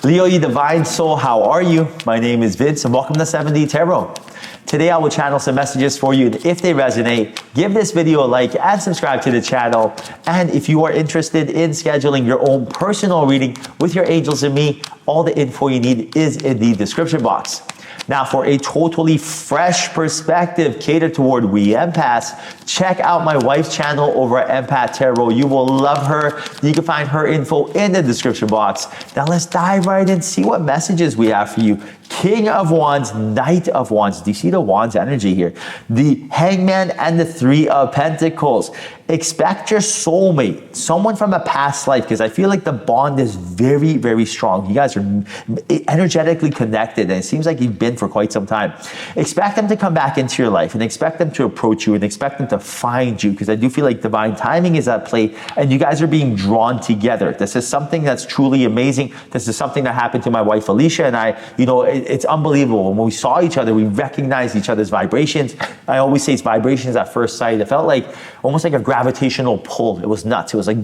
Leo, you divine soul, how are you? My name is Vince and welcome to 7D Tarot. Today I will channel some messages for you, and if they resonate, give this video a like and subscribe to the channel. And if you are interested in scheduling your own personal reading with your angels and me, all the info you need is in the description box. Now, for a totally fresh perspective catered toward we empaths, check out my wife's channel over at Empath Tarot. You will love her. You can find her info in the description box. Now, let's dive right in and see what messages we have for you. King of Wands, Knight of Wands. Do you see the Wands energy here? The Hangman and the Three of Pentacles. Expect your soulmate, someone from a past life, because I feel like the bond is very, very strong. You guys are energetically connected, and it seems like you've been for quite some time. Expect them to come back into your life, and expect them to approach you, and expect them to find you, because I do feel like divine timing is at play, and you guys are being drawn together. This is something that's truly amazing. This is something that happened to my wife, Alicia, and I, it's unbelievable. When we saw each other, we recognized each other's vibrations. I always say it's vibrations at first sight. It felt like almost like a gravitational pull. It was nuts. It was like,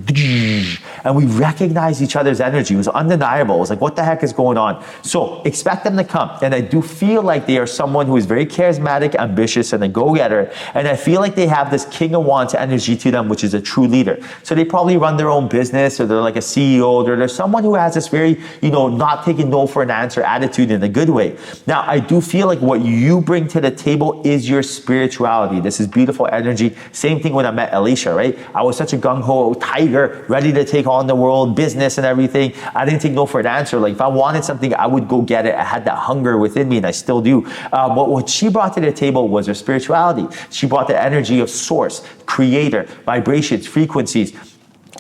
and we recognized each other's energy. It was undeniable. It was like, what the heck is going on? So expect them to come. And I do feel like they are someone who is very charismatic, ambitious, and a go-getter. And I feel like they have this King of Wands energy to them, which is a true leader. So they probably run their own business, or they're like a CEO, or they're someone who has this very, not taking no for an answer attitude in a good way. Now, I do feel like what you bring to the table is your spirituality. This is beautiful energy. Same thing when I met Alicia, right? I was such a gung-ho tiger, ready to take on the world, business and everything. I didn't take no for an answer. Like if I wanted something, I would go get it. I had that hunger within me, and I still do. But what she brought to the table was her spirituality. She brought the energy of source, creator, vibrations, frequencies.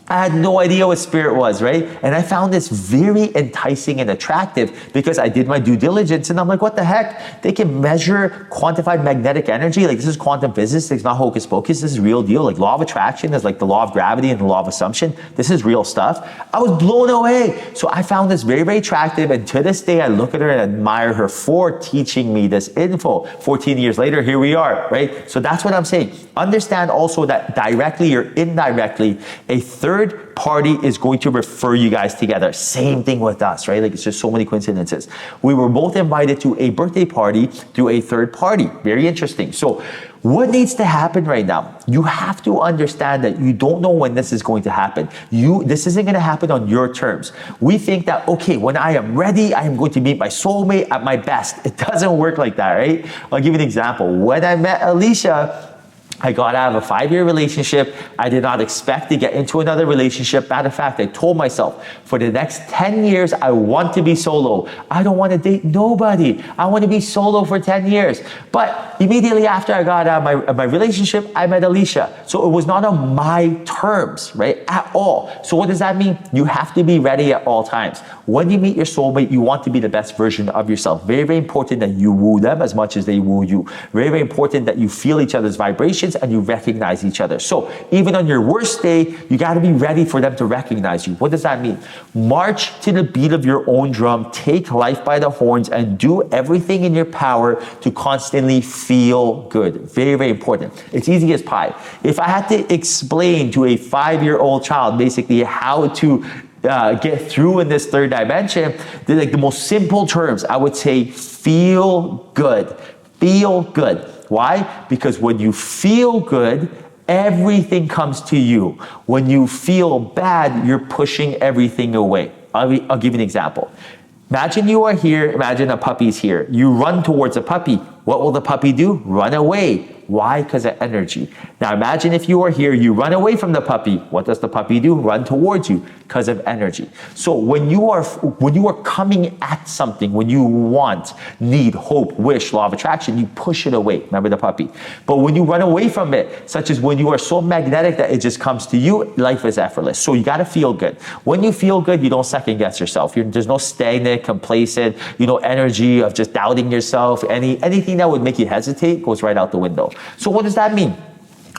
I had no idea what spirit was, right? And I found this very enticing and attractive because I did my due diligence, and I'm like, what the heck? They can measure quantified magnetic energy. Like, this is quantum physics. It's not hocus pocus. This is real deal. Like, law of attraction is like the law of gravity and the law of assumption. This is real stuff. I was blown away. So I found this very, very attractive. And to this day, I look at her and admire her for teaching me this info. 14 years later, here we are, right? So that's what I'm saying. Understand also that directly or indirectly, a third party is going to refer you guys together. Same thing with us, right? Like, it's just so many coincidences. We were both invited to a birthday party through a third party. Very interesting. So what needs to happen right now? You have to understand that you don't know when this is going to happen. This isn't going to happen on your terms. We think that, okay, when I am ready, I am going to meet my soulmate at my best. It doesn't work like that, right? I'll give you an example. When I met Alicia, I got out of a 5-year relationship. I did not expect to get into another relationship. Matter of fact, I told myself for the next 10 years, I want to be solo. I don't want to date nobody. I want to be solo for 10 years. But immediately after I got out of my relationship, I met Alicia. So it was not on my terms, right? At all. So what does that mean? You have to be ready at all times. When you meet your soulmate, you want to be the best version of yourself. Very, very important that you woo them as much as they woo you. Very, very important that you feel each other's vibrations and you recognize each other. So even on your worst day, you got to be ready for them to recognize you. What does that mean? March to the beat of your own drum, take life by the horns, and do everything in your power to constantly feel good. Very, very important. It's easy as pie. If I had to explain to a 5-year-old child basically how to get through in this third dimension, like the most simple terms, I would say feel good. Feel good. Why? Because when you feel good, everything comes to you. When you feel bad, you're pushing everything away. I'll give you an example. Imagine you are here. Imagine a puppy's here. You run towards a puppy. What will the puppy do? Run away. Why? Because of energy. Now imagine if you are here, you run away from the puppy. What does the puppy do? Run towards you because of energy. So when you are coming at something, when you want, need, hope, wish, law of attraction, you push it away. Remember the puppy. But when you run away from it, such as when you are so magnetic that it just comes to you, life is effortless. So you got to feel good. When you feel good, you don't second guess yourself. There's no stagnant, complacent, energy of just doubting yourself. Anything that would make you hesitate goes right out the window. So what does that mean?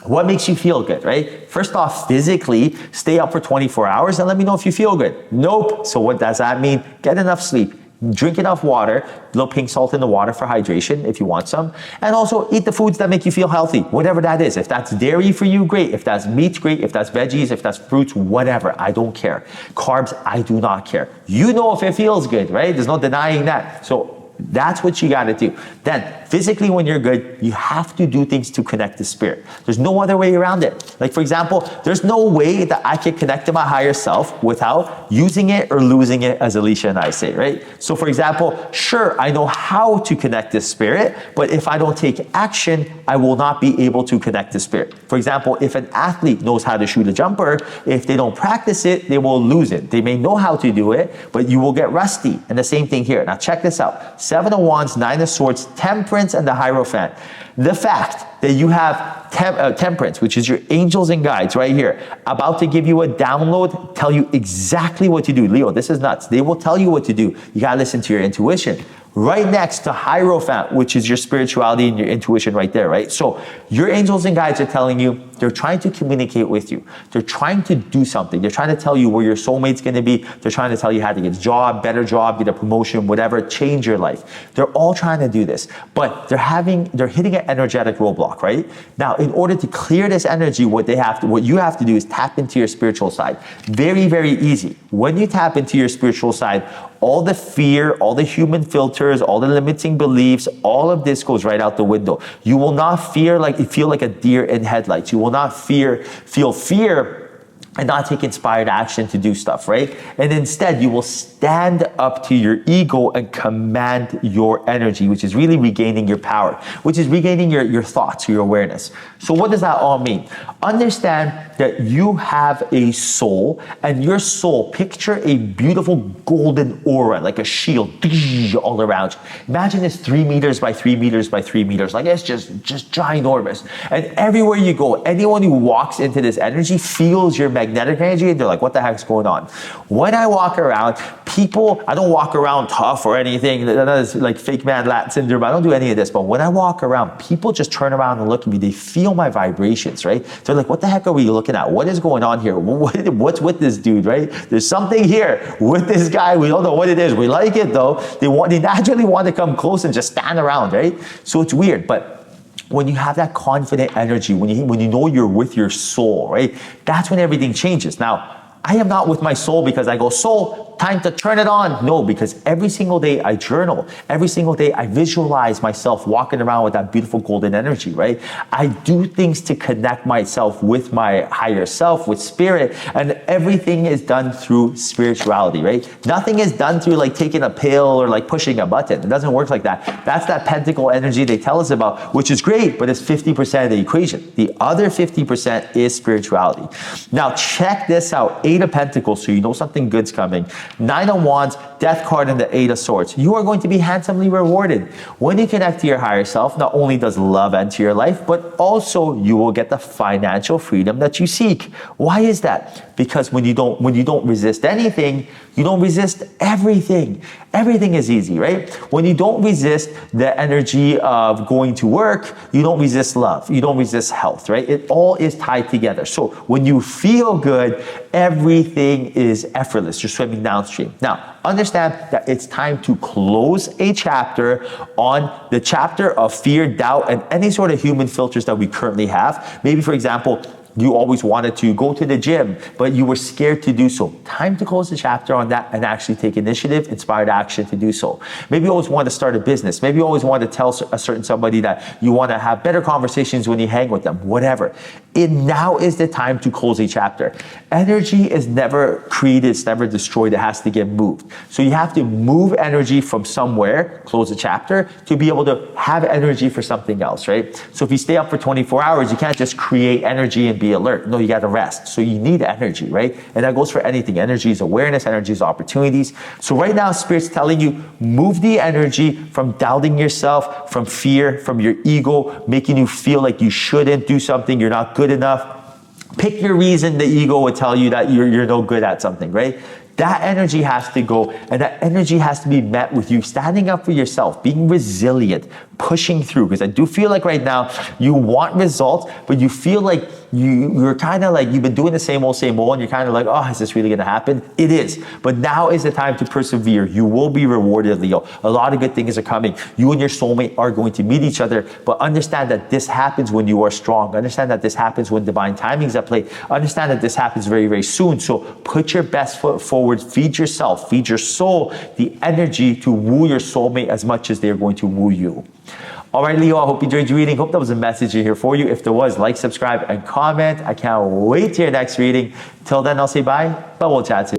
What makes you feel good, right? First off, physically, stay up for 24 hours and let me know if you feel good. Nope. So what does that mean? Get enough sleep. Drink enough water, a little pink salt in the water for hydration if you want some. And also eat the foods that make you feel healthy, whatever that is. If that's dairy for you, great. If that's meat, great. If that's veggies, if that's fruits, whatever, I don't care. Carbs, I do not care. You know if it feels good, right? There's no denying that. So that's what you got to do. Then physically, when you're good, you have to do things to connect to spirit. There's no other way around it. Like, for example, there's no way that I can connect to my higher self without using it or losing it, as Alicia and I say, right? So for example, sure, I know how to connect to spirit, but if I don't take action, I will not be able to connect to spirit. For example, if an athlete knows how to shoot a jumper, if they don't practice it, they will lose it. They may know how to do it, but you will get rusty. And the same thing here. Now check this out. 7 of Wands, 9 of Swords, Temperance, and the Hierophant. The fact that you have Temperance, which is your angels and guides right here, about to give you a download, tell you exactly what to do. Leo, this is nuts. They will tell you what to do. You got to listen to your intuition. Right next to Hierophant, which is your spirituality and your intuition right there, right? So your angels and guides are telling you, they're trying to communicate with you. They're trying to do something. They're trying to tell you where your soulmate's going to be. They're trying to tell you how to get a job, better job, get a promotion, whatever, change your life. They're all trying to do this, but they're hitting an energetic roadblock, right? Now, in order to clear this energy, what you have to do is tap into your spiritual side. Very, very easy. When you tap into your spiritual side, all the fear, all the human filters, all the limiting beliefs, all of this goes right out the window. You will not feel like a deer in headlights. You will not feel fear and not take inspired action to do stuff, right? And instead, you will stand up to your ego and command your energy, which is really regaining your power, which is regaining your thoughts, your awareness. So what does that all mean? Understand that you have a soul, and your soul, picture a beautiful golden aura, like a shield all around you. Imagine it's 3 meters by 3 meters by 3 meters. Like it's just ginormous. And everywhere you go, anyone who walks into this energy feels your magnetic energy, and they're like, what the heck's going on? When I walk around, people, I don't walk around tough or anything. That is like fake man lat syndrome. I don't do any of this. But when I walk around, people just turn around and look at me. They feel my vibrations, right? They're like, what the heck are we looking at? What is going on here? What's with this dude, right? There's something here with this guy. We don't know what it is. We like it though. They naturally want to come close and just stand around, right? So it's weird, but when you have that confident energy, when you know you're with your soul, right? That's when everything changes. Now, I am not with my soul because I go, soul, time to turn it on. No, because every single day I journal. Every single day I visualize myself walking around with that beautiful golden energy, right? I do things to connect myself with my higher self, with spirit, and everything is done through spirituality, right? Nothing is done through like taking a pill or like pushing a button. It doesn't work like that. That's that pentacle energy they tell us about, which is great, but it's 50% of the equation. The other 50% is spirituality. Now check this out. 8 of Pentacles, so you know something good's coming. 9 of Wands, Death card, and the 8 of Swords. You are going to be handsomely rewarded. When you connect to your higher self, not only does love enter your life, but also you will get the financial freedom that you seek. Why is that? Because when you don't resist anything, you don't resist everything. Everything is easy, right? When you don't resist the energy of going to work, you don't resist love. You don't resist health, right? It all is tied together. So when you feel good, everything is effortless. You're swimming downstream. Now, understand that it's time to close a chapter on the chapter of fear, doubt, and any sort of human filters that we currently have. Maybe, for example, you always wanted to go to the gym, but you were scared to do so. Time to close the chapter on that and actually take initiative, inspired action to do so. Maybe you always want to start a business. Maybe you always want to tell a certain somebody that you want to have better conversations when you hang with them, whatever. Now is the time to close a chapter. Energy is never created, it's never destroyed, it has to get moved. So you have to move energy from somewhere, close a chapter, to be able to have energy for something else, right? So if you stay up for 24 hours, you can't just create energy and be alert. No, you got to rest. So you need energy, right? And that goes for anything. Energy is awareness, energy is opportunities. So right now, Spirit's telling you, move the energy from doubting yourself, from fear, from your ego, making you feel like you shouldn't do something, you're not good enough. Pick your reason the ego would tell you that you're no good at something, right? That energy has to go, and that energy has to be met with you standing up for yourself, being resilient, pushing through, because I do feel like right now you want results, but you feel like you're kind of like you've been doing the same old, and you're kind of like, oh, is this really going to happen? It is. But now is the time to persevere. You will be rewarded, Leo. A lot of good things are coming. You and your soulmate are going to meet each other, but understand that this happens when you are strong. Understand that this happens when divine timing is at play. Understand that this happens very, very soon. So put your best foot forward. Feed yourself, feed your soul the energy to woo your soulmate as much as they're going to woo you. All right, Leo, I hope you enjoyed your reading. Hope that was a message in here for you. If there was, like, subscribe, and comment. I can't wait to your next reading. Till then, I'll say bye, but we'll chat soon.